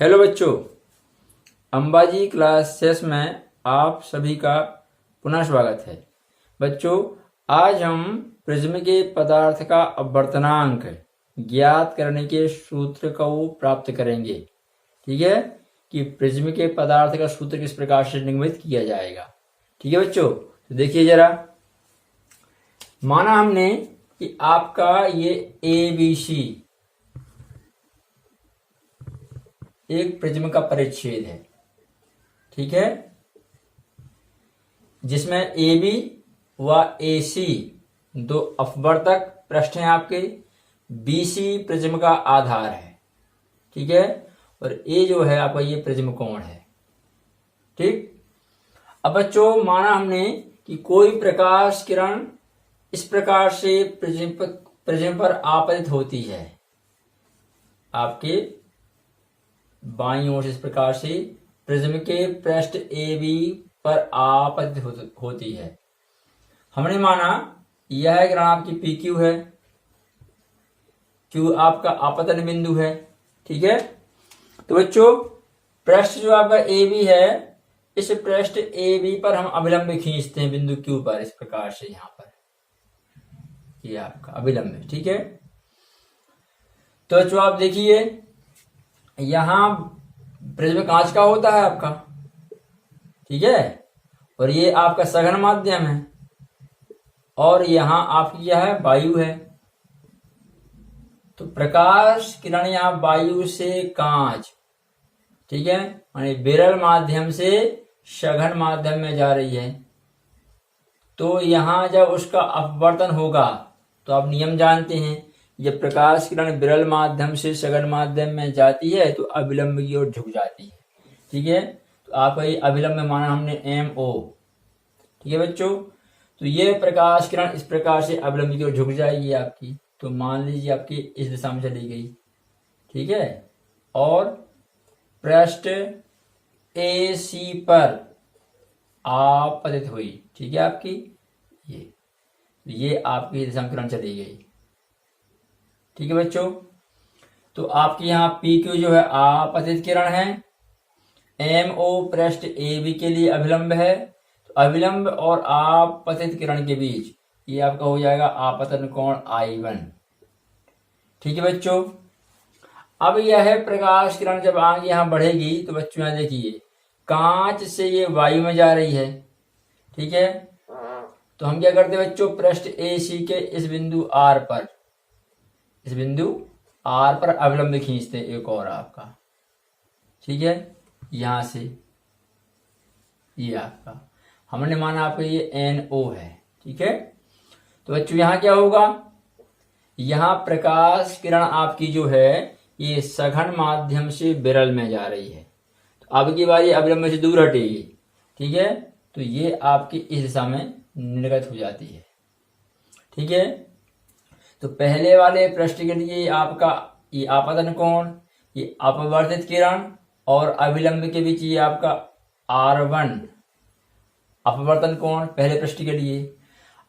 Hello बच्चों, Ambaji class 6 में आप सभी का पुनः स्वागत है। बच्चों, आज हम प्रिज्म के पदार्थ का अपवर्तनांक ज्ञात करने के सूत्र को प्राप्त करेंगे। ठीक है, कि प्रिज्म के पदार्थ का सूत्र किस प्रकार से निगमित किया जाएगा। ठीक है बच्चों, तो देखिए जरा, माना हमने कि आपका ये ABC एक प्रिज्म का परिच्छेद है। ठीक है, जिसमें AB व AC दो अपवर्तक पृष्ठ हैं आपके, BC प्रिज्म का आधार है। ठीक है, और A जो है आपका ये प्रिज्म कोण है। ठीक, अब बच्चों माना हमने कि कोई प्रकाश किरण इस प्रकार से प्रिज्म पर आपतित होती है, आपके बाईं ओर से इस प्रकार से प्रिज्म के पृष्ठ AB पर आपतित होती है। हमने माना यह किरण आपकी PQ है, Q आपका आपतन बिंदु है। ठीक है, तो बच्चों पृष्ठ जो आपका AB है, इस पृष्ठ AB पर हम अभिलंब खींचते हैं बिंदु Q पर, इस प्रकार से यहाँ पर ये आपका अभिलंब है। ठीक है, तो बच्चों आप देखिए, यहां प्रिज्म कांच का होता है आपका। ठीक है, और ये आपका सघन माध्यम है, और यहां आपकी यह है वायु है। तो प्रकाश किरण यहां वायु से कांच, ठीक है, यानी विरल माध्यम से सघन माध्यम में जा रही है। तो यहां जब उसका अपवर्तन होगा तो आप नियम जानते हैं, जब प्रकाश किरण विरल माध्यम से सघन माध्यम में जाती है तो अभिलंब की ओर झुक जाती है। ठीक है, तो आपका ये अभिलंब में माना हमने MO। ठीक है बच्चों, तो ये प्रकाश किरण इस प्रकार से अभिलंब की ओर झुक जाएगी आपकी। तो मान लीजिए आपकी इस दिशा में चली गई। ठीक है, और पृष्ठ AC पर आपतित हुई। ठीक है, आपकी ये आपकी दिशा में किरण चली गई। ठीक है बच्चों, तो आपकी यहाँ PQ जो है आपतित किरण है, MO पृष्ठ AB के लिए अभिलंब है। तो अभिलंब और आपतित किरण के बीच ये आपका हो जाएगा आपतन कोण I1। ठीक है बच्चों, अब यह है प्रकाश किरण जब आगे यहाँ बढ़ेगी तो बच्चों यहाँ देखिए, कांच से ये वायु में जा रही है। ठीक है, तो हम क्या करते हैं बच्चों, पृष्ठ AC के इस बिंदु R पर, इस बिंदु R पर अभिलंब खींचते हैं एक और आपका। ठीक है, यहां से ये आपका हमने माना आपका ये NO है। ठीक है, तो बच्चों यहां क्या होगा, यहां प्रकाश किरण आपकी जो है ये सघन माध्यम से विरल में जा रही है। तो अब की बार ये अभिलंब से दूर हटेगी। ठीक है, तो ये आपकी इस दिशा में निर्गत हो जाती है। ठीक है, तो पहले वाले पृष्ठ के लिए आपका ये आपतन कोण, ये अपवर्तित किरण और अभिलंब के बीच ये आपका R1 अपवर्तन कोण पहले पृष्ठ के लिए।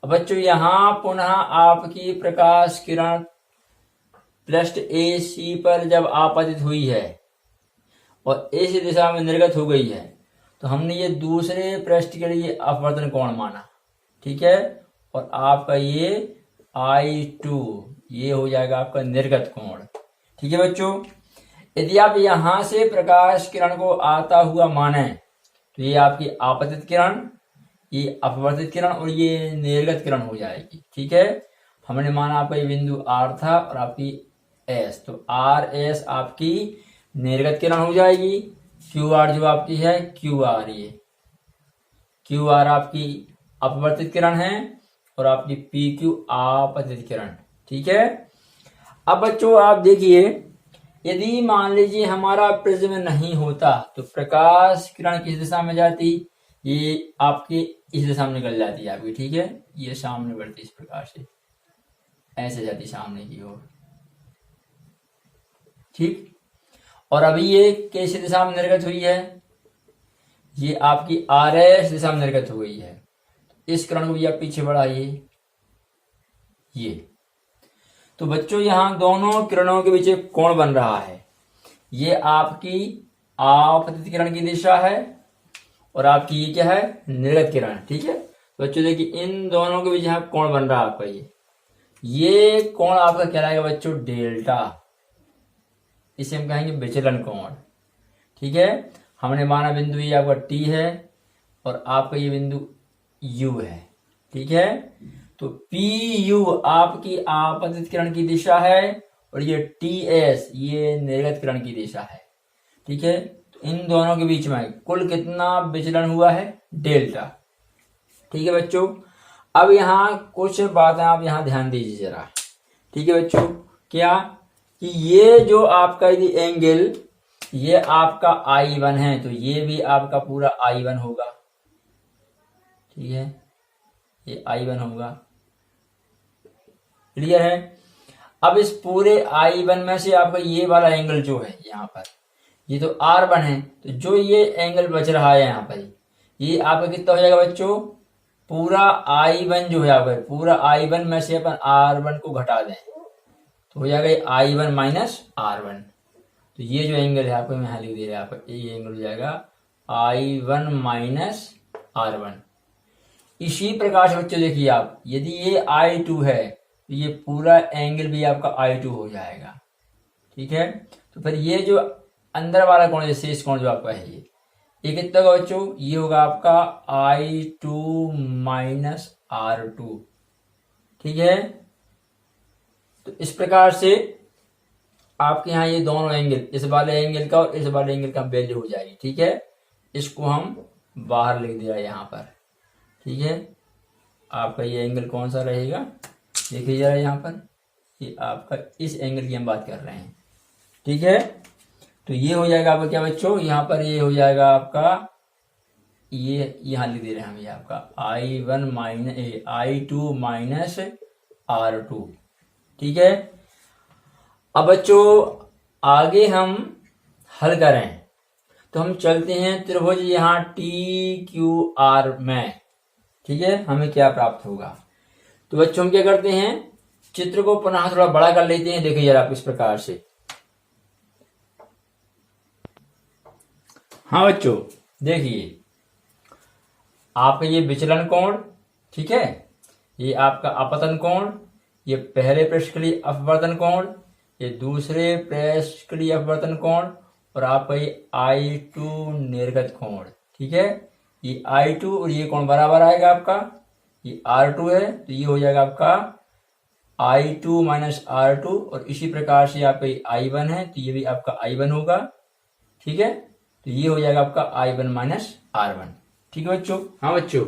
अब बच्चों यहां पुनः आपकी प्रकाश किरण पृष्ठ AC पर जब आपतित हुई है और इस दिशा में निर्गत हो गई है, तो हमने ये दूसरे पृष्ठ के लिए अपवर्तन कोण माना। ठीक है, और आपका ये I2 ये हो जाएगा आपका निर्गत कोण। ठीक है बच्चों, यदि आप यहां से प्रकाश किरण को आता हुआ माने तो ये आपकी आपतित किरण, ये अपवर्तित किरण और ये निर्गत किरण हो जाएगी। ठीक है, हमने माना आपका ये बिंदु R था और आपकी S, तो RS आपकी निर्गत किरण हो जाएगी। QR जो आपकी है QR, ये QR आपकी अपवर्तित किरण है और आपकी PQ आपतित किरण। ठीक है, अब बच्चों आप देखिए, यदि मान लीजिए हमारा प्रिज्म नहीं होता तो प्रकाश किरण किस दिशा में जाती, ये आपकी इस दिशा में निकल जाती है आपकी। ठीक है, ये सामने बढ़ती इस प्रकार से, ऐसे जाती सामने की ओर। ठीक, और अभी ये कैसी दिशा में निर्गत हुई है, ये आपकी RS दिशा में निर्गत हो गई है। इस किरण को भी आप पीछे बढ़ाइए, ये तो बच्चों यहां दोनों किरणों के बीच एक कोण बन रहा है। ये आपकी आपतित किरण की दिशा है और आपकी ये क्या है, निर्गत किरण। ठीक है, तो बच्चों देखिए इन दोनों के बीच यहाँ कोण बन रहा है आपका, ये कोण आपका कहलाएगा बच्चों डेल्टा। इसे हम कहेंगे विचलन कोण। ठीक है, हमने माना बिंदु ये आपका टी है और आपका ये बिंदु यू है। ठीक है, तो पी यू आपकी आपतित किरण की दिशा है और ये टी एस ये निर्गत किरण की दिशा है। ठीक है, तो इन दोनों के बीच में कुल कितना विचलन हुआ है, डेल्टा। ठीक है बच्चों, अब यहाँ कुछ बातें आप यहाँ ध्यान दीजिए जरा। ठीक है बच्चों, क्या कि ये जो आपका यदि एंगल ये आपका I1 है तो ये भी आपका पूरा I1 होगा। ठीक है, ये I1 होगा। क्लियर है। अब इस पूरे I1 में से आपका ये वाला एंगल जो है यहाँ पर, ये तो R1 है, तो जो ये एंगल बच रहा है यहाँ पर ये आपका कितना हो जाएगा बच्चों, पूरा I1 जो है आपका, पूरा I1 में से अपन R1 को घटा दें तो हो जाएगा I1 माइनस R1। तो ये जो एंगल है आपको मैं यहाँ लिख दे रहा है, आपका ये एंगल हो जाएगा I1 माइनस R1। इसी प्रकार से बच्चों देखिए आप, यदि ये I2 है तो ये पूरा एंगल भी आपका I2 हो जाएगा। ठीक है, तो फिर ये जो अंदर वाला कोण है, शेष कोण जो आपका है ये कितना होगा बच्चों, ये होगा आपका I2 माइनस R2। ठीक है, तो इस प्रकार से आपके यहाँ ये दोनों एंगल, इस वाले एंगल का और इस वाले एंगल का वैल्यू हो जाएगी। ठीक है, इसको हम बाहर लिख दिया यहाँ पर। ठीक है, आपका ये एंगल कौन सा रहेगा, देखिए जरा यहाँ पर, ये आपका इस एंगल की हम बात कर रहे हैं। ठीक है, तो ये हो जाएगा आपका क्या बच्चों, यहाँ पर ये हो जाएगा आपका, ये यहाँ लिख दे रहे हैं हम, ये आपका I1 minus I2 minus R2। ठीक है, अब बच्चों आगे हम हल करें तो हम चलते हैं त्रिभुज यहाँ TQR में। ठीक है, हमें क्या प्राप्त होगा, तो बच्चों हम क्या करते हैं, चित्र को पुनः थोड़ा बड़ा कर लेते हैं। देखिए जरा आप इस प्रकार से। हाँ बच्चों देखिए, आपका ये विचलन कोण, ठीक है, ये आपका अपतन कोण, ये पहले पृष्ठ के लिए अपवर्तन कोण, ये दूसरे पृष्ठ के लिए अपवर्तन कोण और आपका ये I2 निर्गत कोण। ठीक है, ये I2 और ये कोण बराबर आएगा आपका, ये R2 है तो ये हो जाएगा आपका I2 माइनस R2 और इसी प्रकार से आपका ये I1 है तो ये भी आपका I1 होगा। ठीक है, तो ये हो जाएगा आपका I1 माइनस R1। ठीक है बच्चों। हाँ बच्चों,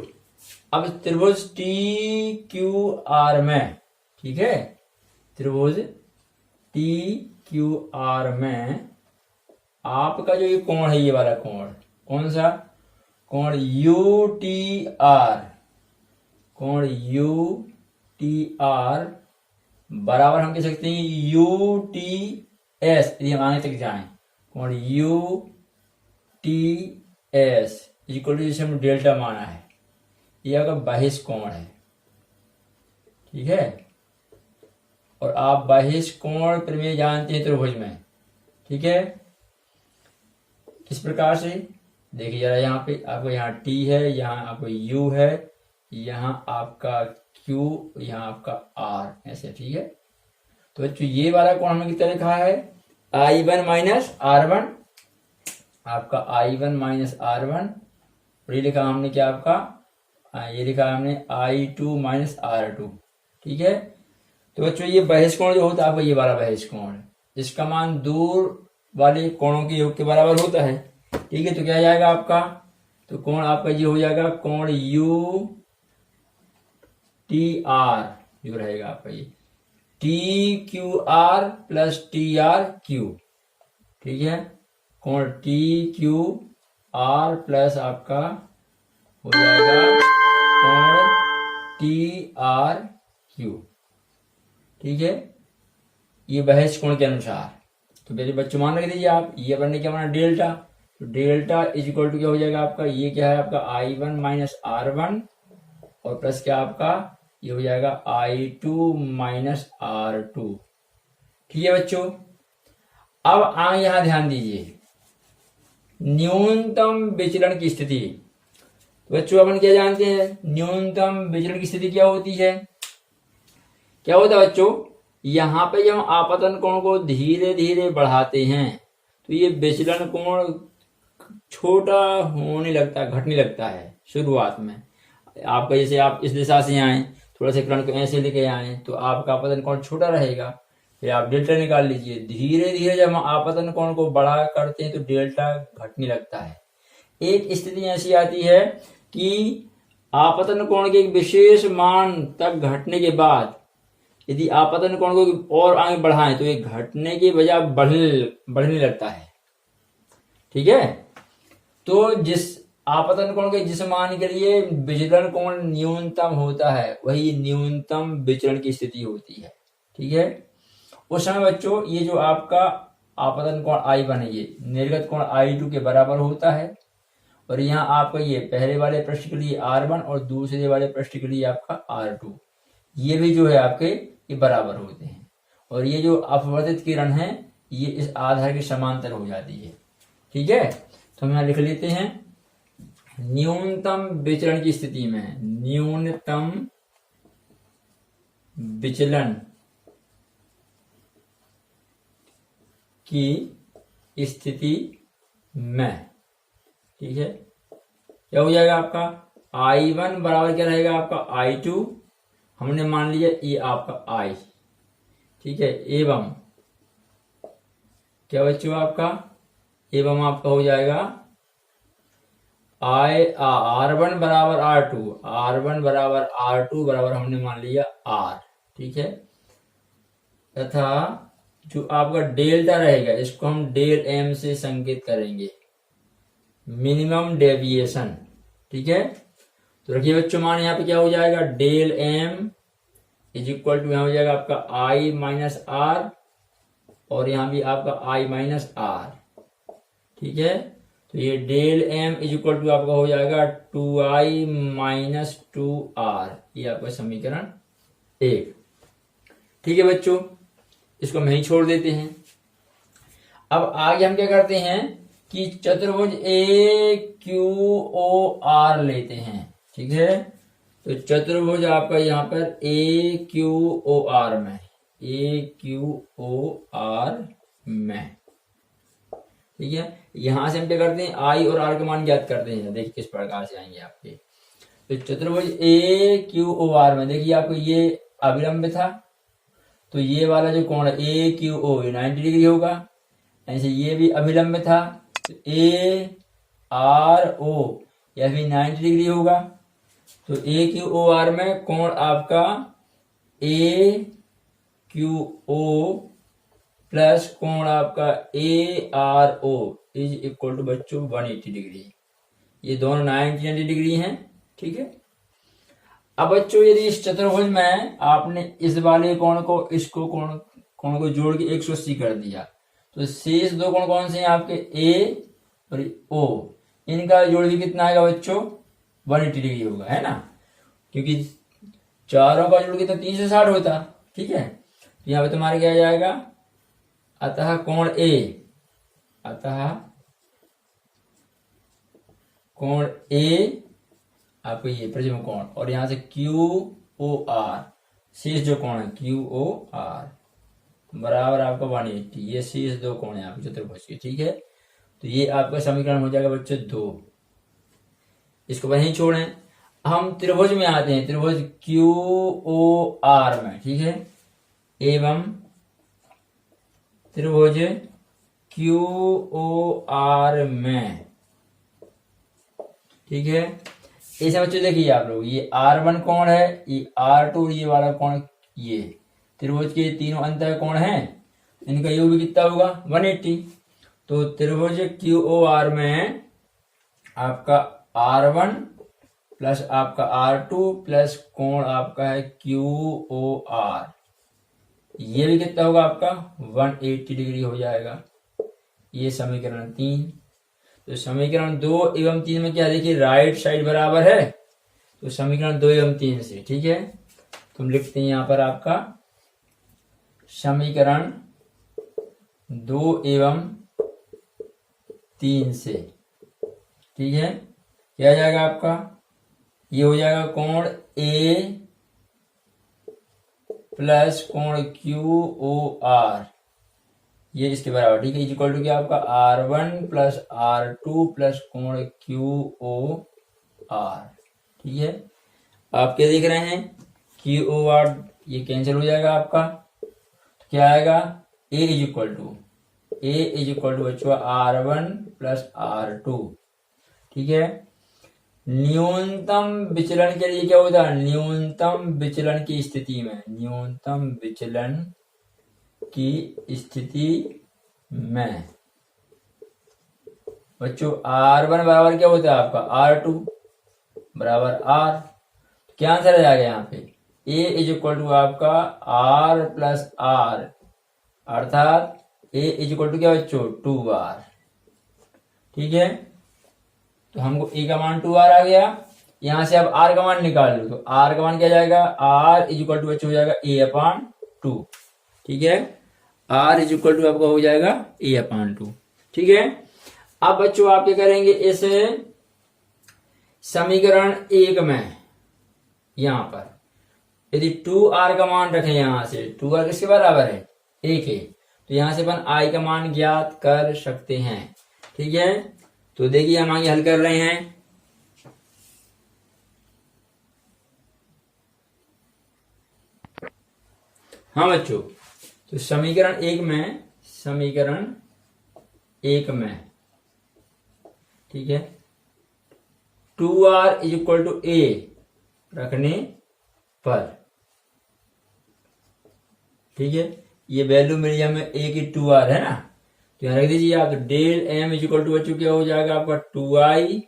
अब त्रिभुज TQR में, ठीक है, त्रिभुज TQR में आपका जो ये कोण है, ये वाला कोण कौन सा, कोण UTR, कोण UTR बराबर हम कह सकते हैं UTS, यदि हम आगे तक जाएं, कोण UTS इक्वल टू, जैसे हम डेल्टा माना है, ये आपका बहिष कोण है। ठीक है, और आप बहिष कोण प्रमेय जानते हैं त्रिभुज में। ठीक है, किस प्रकार से, देखिए जरा यहाँ पे आपको, यहाँ T है, यहाँ आपको U है, यहाँ आपका Q, यहाँ आपका R, ऐसे। ठीक है, तो बच्चों ये वाला कोण हमने कितना लिखा है, I1 माइनस R1, आपका I1 माइनस R1, और ये लिखा हमने क्या आपका, ये लिखा हमने I2 माइनस R2। ठीक है, तो बच्चों ये बहिष कोण जो होता है आपका, ये वाला बहिष कोण, जिसका मान दूर वाले कोणों के योग के बराबर होता है। ठीक है, तो क्या जाएगा आपका, तो कोण आपका ये हो जाएगा कोण UTR जो रहेगा आपका ये TQR प्लस TRQ। ठीक है, कोण TQR प्लस आपका हो जाएगा कोण TRQ। ठीक है, ये बहिष कोण के अनुसार। तो मेरे बच्चों मान रख दीजिए आप, ये बनने क्या माना डेल्टा, तो डेल्टा इज इक्वल टू क्या हो जाएगा आपका, ये क्या है आपका I1 माइनस R1 और प्लस क्या आपका, ये हो जाएगा I2 माइनस R2। ठीक है बच्चों, अब यहां ध्यान दीजिए, न्यूनतम विचलन की स्थिति। बच्चों अपन क्या जानते हैं, न्यूनतम विचलन की स्थिति क्या होती है? क्या होता है बच्चों, यहाँ पे जब हम आपतन कोण को धीरे धीरे बढ़ाते हैं तो ये विचलन कोण छोटा होने लगता है, घटने लगता है। शुरुआत में आपका, जैसे आप इस दिशा से आए, थोड़ा सा किरण को ऐसे लेके आए तो आपका आपतन कोण छोटा रहेगा, फिर आप डेल्टा निकाल लीजिए। धीरे धीरे जब हम आपतन कोण को बड़ा करते हैं तो डेल्टा घटने लगता है। एक स्थिति ऐसी आती है कि आपतन कोण के एक विशेष मान तक घटने के बाद यदि आपतन कोण को और आगे बढ़ाएं तो ये घटने की बजाय बढ़ने लगता है। ठीक है, तो जिस आपतन कोण के जिस मान के लिए विचलन कोण न्यूनतम होता है वही न्यूनतम विचलन की स्थिति होती है। ठीक है, उस समय बच्चों ये जो आपका आपतन कोण I1 है ये निर्गत कोण I2 के बराबर होता है, और यहाँ आपका ये पहले वाले पृष्ठ के लिए R1 और दूसरे वाले पृष्ठ के लिए आपका R2, ये भी जो है आपके ये बराबर होते हैं, और ये जो अपवर्तित किरण है ये इस आधार के समांतर हो जाती है। ठीक है, तो हम यहाँ लिख लेते हैं, न्यूनतम विचलन की स्थिति में, न्यूनतम विचलन की स्थिति में, ठीक है, क्या हो जाएगा आपका I1 बराबर क्या रहेगा आपका I2, हमने मान लिया ये आपका I। ठीक है, एवं क्या बच्चों आपका, एवं आपका हो जाएगा R1 बराबर R2, R1 बराबर R2 बराबर हमने मान लिया R। ठीक है, तथा जो आपका डेल्टा रहेगा इसको हम डेल M से संकेत करेंगे, मिनिमम डेविएशन। ठीक है, तो रखिए बच्चों, मान यहाँ पे क्या हो जाएगा, del M is equal to, यहाँ हो जाएगा आपका I माइनस R, और यहाँ भी आपका I माइनस R। ठीक है, तो ये del M is equal to आपका हो जाएगा 2I माइनस 2R, ये आपका समीकरण 1। ठीक है बच्चों, इसको हम यहीं छोड़ देते हैं। अब आगे हम क्या करते हैं कि चतुर्भुज AQOR लेते हैं। ठीक है, तो चतुर्भुज आपका यहाँ पर AQOR में, AQOR में, ठीक है, यहां से हम क्या करते हैं, I और R के मान ज्ञात करते हैं। देखिए किस प्रकार से आएंगे आपके, तो चतुर्भुज AQOR में देखिए आपको ये अविलंब था, तो ये वाला जो कोण है AQO ये 90 डिग्री होगा, ऐसे ये भी अभिलंब था तो ARO यह भी 90 डिग्री होगा। तो AQOR में कोण आपका AQO प्लस कोण आपका ARO इज इक्वल टू बच्चों 180 डिग्री, ये दोनों 90 डिग्री हैं। ठीक है, अब बच्चों यदि इस चतुर्भुज में आपने इस वाले कोण को इसको कोण को जोड़ के 180 कर दिया, तो शेष दो कोण कौन से हैं आपके, A और O, इनका जोड़ भी कितना आएगा बच्चों, 180 डिग्री होगा, है ना, क्योंकि चारों का जोड़ कितना 360 होता। ठीक है, तो यहाँ पे तुम्हारे क्या आ जाएगा, अतः कोण A, अतः कोण A आपको ये प्रिज्म कोण, और यहां से QOR शेष जो कोण है QOR बराबर आपका 180, ये शेष दो कोण है आपके चतुर्भुज के। ठीक है, तो ये आपका समीकरण हो जाएगा बच्चों 2, इसको वहीं छोड़ें। हम त्रिभुज में आते हैं, त्रिभुज QOR में। ठीक है, एवं त्रिभुज QOR में, ठीक है, ऐसे बच्चों देखिए आप लोग, ये R1 कोण है, ये R2, ये वाला कोण, ये त्रिभुज के तीनों अंत कोण हैं, इनका योग भी कितना होगा 180। तो त्रिभुज QOR में आपका R1 प्लस आपका R2 प्लस कोण आपका है QOR, ये भी कितना होगा आपका 180 डिग्री हो जाएगा। ये समीकरण 3। तो समीकरण 2 एवं 3 में क्या देखिए, राइट साइड बराबर है, तो समीकरण 2 एवं 3 से, ठीक है, तुम लिखते हैं यहां पर आपका समीकरण 2 एवं 3 से। ठीक है, क्या आ जाएगा आपका, ये हो जाएगा कोण ए प्लस कोण क्यू ओ आर, ये इसके बराबर। ठीक है, इक्वल टू क्या आपका R1 प्लस R2 प्लस कोण क्यू ओ आर। ठीक है, आप क्या देख रहे हैं, क्यू ओ आर ये कैंसिल हो जाएगा आपका, तो क्या आएगा ए इज इक्वल टू बच्चों R1 प्लस R2। ठीक है, न्यूनतम विचलन के लिए क्या होता है, न्यूनतम विचलन की स्थिति में, न्यूनतम विचलन की स्थिति में बच्चों R1 बराबर क्या होता है आपका R2 बराबर R। क्या आंसर आ जाएगा यहाँ पे, A इज इक्वल टू आपका R प्लस R, अर्थात A इज इक्वल टू क्या बच्चों 2R। ठीक है, तो हमको A का मान 2R आ गया, यहां से अब R का मान निकाल लो, तो R का मान क्या जाएगा, R इज इक्वल टू बच्चों हो जाएगा A/2। ठीक है, R इज इक्वल टू आपका हो जाएगा A/2। ठीक है, अब बच्चों आप क्या करेंगे, इस समीकरण 1 में यहां पर यदि 2R का मान रखें, यहां से 2R किसके बराबर है 1 है, तो यहां से अपन I का मान ज्ञात कर सकते हैं। ठीक है, तो देखिए हम आगे हल कर रहे हैं। हाँ बच्चों, तो समीकरण 1 में ठीक है 2R is equal to A रखने पर, ठीक है, ये वैल्यू मिली हमें A की 2R है ना, तो यहां रख दीजिए आप, तो del M is equal to बच्चों क्या हो जाएगा आपका 2I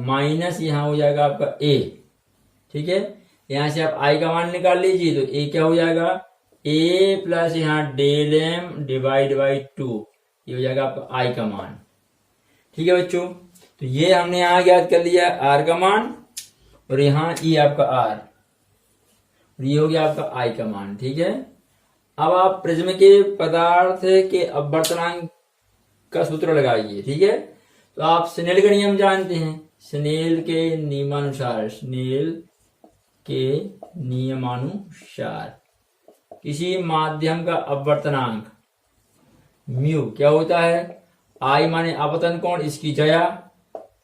माइनस यहां हो जाएगा आपका A। ठीक है, यहां से आप I का मान निकाल लीजिए, तो A क्या हो जाएगा A प्लस यहाँ डेल M डिवाइड बाई 2, ये हो जाएगा आपका I का मान। ठीक है बच्चों, तो ये हमने यहां ज्ञात कर लिया R का मान, और यहाँ E आपका R, और ये हो गया आपका I का मान। ठीक है, अब आप प्रिज्म के पदार्थ के अपवर्तनांक का सूत्र लगाइए। ठीक है, तो आप स्नेल का नियम जानते हैं, स्नेल के नियमानुसार किसी माध्यम का अपवर्तनांक म्यू क्या होता है, I माने अपवर्तन कोण, इसकी जया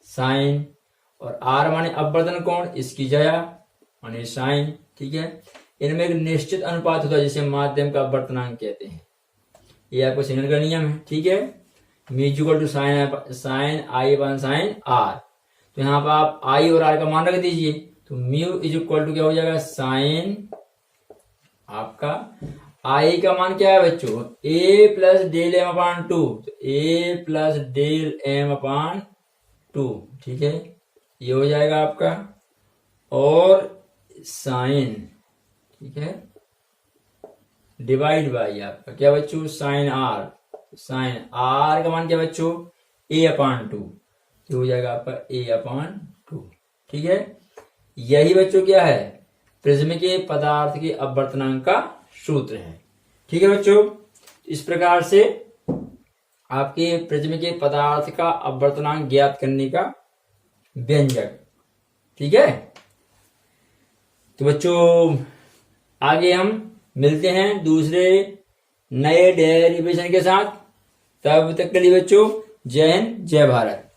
साइन, और R माने अपवर्तन कोण, इसकी जया माने साइन। ठीक है, इनमें एक निश्चित अनुपात होता है जिसे माध्यम का अपवर्तनांक कहते हैं, ये आपको स्नेल का नियम है। ठीक है, mu equal to sine I upon sine R, तो यहाँ पर आप I और R का मान रख दीजिए, तो म्यू इज इक्वल टू क्या हो जाएगा साइन आपका I का मान क्या है बच्चों A प्लस डेल M अपान 2, तो A प्लस डेल M अपान 2। ठीक है, ये हो जाएगा आपका, और साइन, ठीक है, डिवाइड बाई आपका क्या बच्चों साइन R, साइन R का मान क्या बच्चों A/2, तो हो जाएगा आपका A/2। ठीक है, यही बच्चों क्या है प्रिज्म के पदार्थ के अपवर्तनांक का सूत्र है। ठीक है बच्चों, इस प्रकार से आपके प्रिज्म के पदार्थ का अपवर्तनांक ज्ञात करने का व्यंजक। ठीक है, तो बच्चों आगे हम मिलते हैं दूसरे नए डेरिवेशन के साथ, तब तक के लिए बच्चों जय हिंद जय भारत।